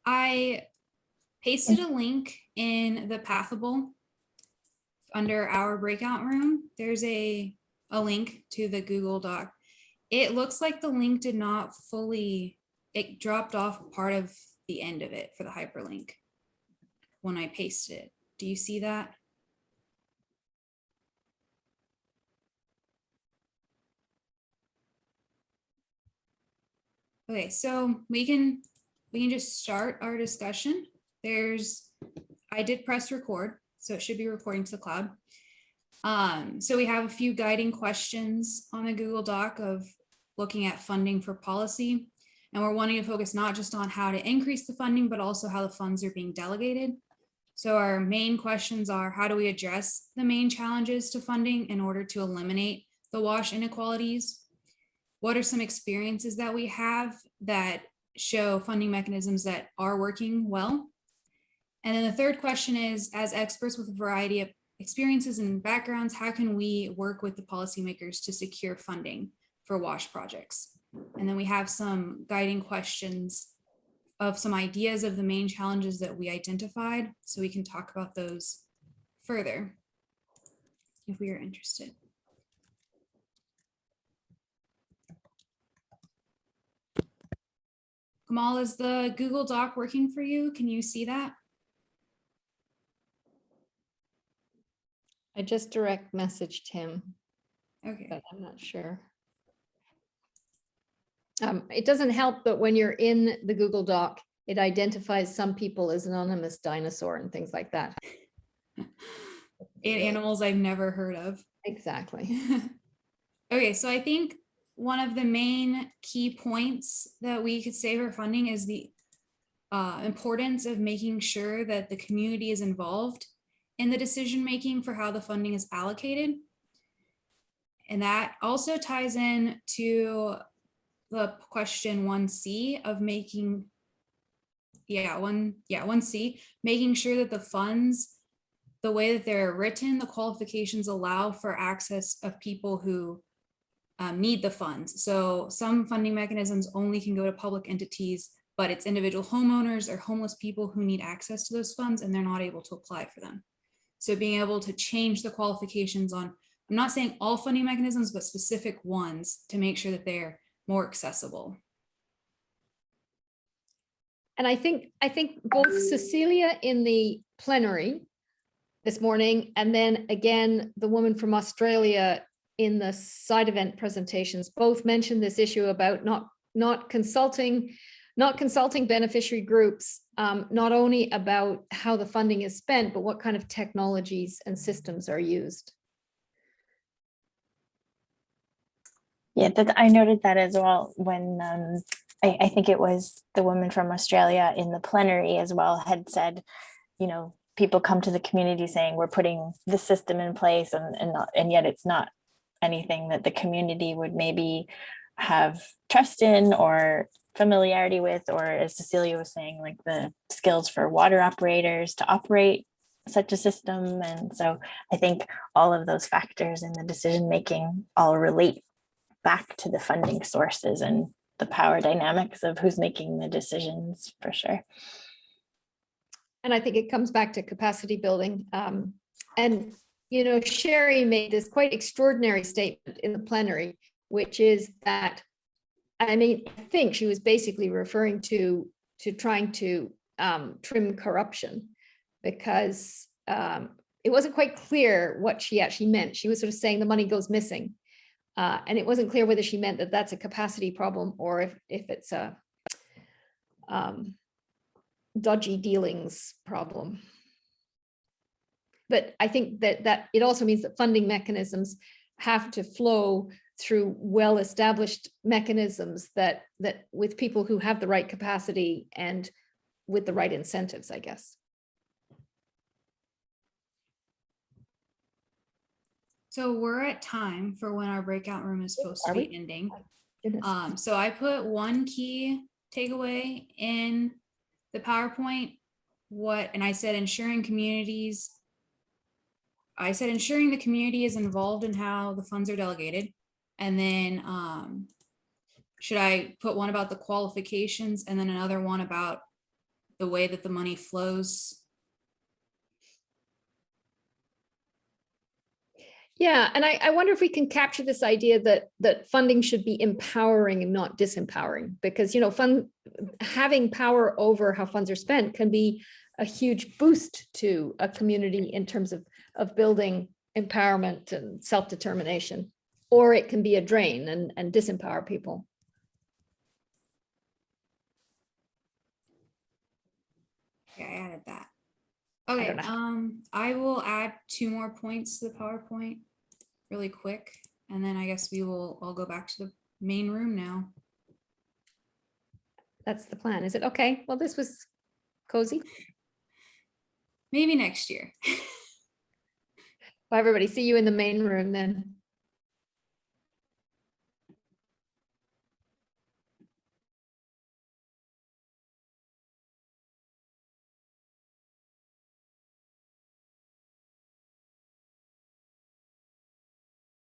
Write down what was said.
I pasted a link in the Pathable under our breakout room. There's a link to the Google Doc. It looks like the link did not fully, it dropped off part of the end of it for the hyperlink when I pasted it. Do you see that? Okay, so we can just start our discussion. I did press record, so it should be recording to the cloud. So we have a few guiding questions on the Google Doc of looking at funding for policy. And we're wanting to focus not just on how to increase the funding, but also how the funds are being delegated. So our main questions are, how do we address the main challenges to funding in order to eliminate the WASH inequalities? What are some experiences that we have that show funding mechanisms that are working well? And then the third question is, as experts with a variety of experiences and backgrounds, how can we work with the policymakers to secure funding for WASH projects? And then we have some guiding questions of some ideas of the main challenges that we identified, so we can talk about those further if we are interested. Kamal, is the Google Doc working for you? Can you see that? I just direct messaged him, Okay. but I'm not sure. It doesn't help, but when you're in the Google Doc, it identifies some people as anonymous dinosaur and things like that. Animals I've never heard of. Exactly. Okay, so I think one of the main key points that we could say for funding is the importance of making sure that the community is involved in the decision making for how the funding is allocated. And that also ties in to the question 1C of making, 1C, making sure that the funds, the way that they're written, the qualifications allow for access of people who need the funds. So some funding mechanisms only can go to public entities, but it's individual homeowners or homeless people who need access to those funds and they're not able to apply for them. So being able to change the qualifications on, I'm not saying all funding mechanisms, but specific ones to make sure that they're more accessible. And I think both Cecilia in the plenary this morning, and then again, the woman from Australia in the side event presentations, both mentioned this issue about not consulting beneficiary groups, not only about how the funding is spent, but what kind of technologies and systems are used. Yeah, I noted that as well when I think it was the woman from Australia in the plenary as well had said, you know, people come to the community saying we're putting this system in place and yet it's not anything that the community would maybe have trust in or familiarity with, or as Cecilia was saying, like the skills for water operators to operate such a system. And so I think all of those factors in the decision making all relate back to the funding sources and the power dynamics of who's making the decisions, for sure. And I think it comes back to capacity building. And, you know, Sherry made this quite extraordinary statement in the plenary, which is that, I mean, I think she was basically referring to trying to trim corruption, because it wasn't quite clear what she actually meant. She was sort of saying the money goes missing. And it wasn't clear whether she meant that that's a capacity problem or if it's a dodgy dealings problem. But I think that it also means that funding mechanisms have to flow through well-established mechanisms that with people who have the right capacity and with the right incentives, I guess. So we're at time for when our breakout room is supposed to be ending. So I put one key takeaway in the PowerPoint, and I said ensuring the community is involved in how the funds are delegated. And then should I put one about the qualifications and then another one about the way that the money flows. Yeah, and I wonder if we can capture this idea that funding should be empowering and not disempowering, because, you know, having power over how funds are spent can be a huge boost to a community in terms of building empowerment and self-determination, or it can be a drain and disempower people. Yeah, I added that. don't Okay, know. I will add 2 more points to the PowerPoint really quick, and then I guess I'll go back to the main room now. That's the plan. Is it okay? Well, this was cozy. Maybe next year. Bye, everybody. See you in the main room then.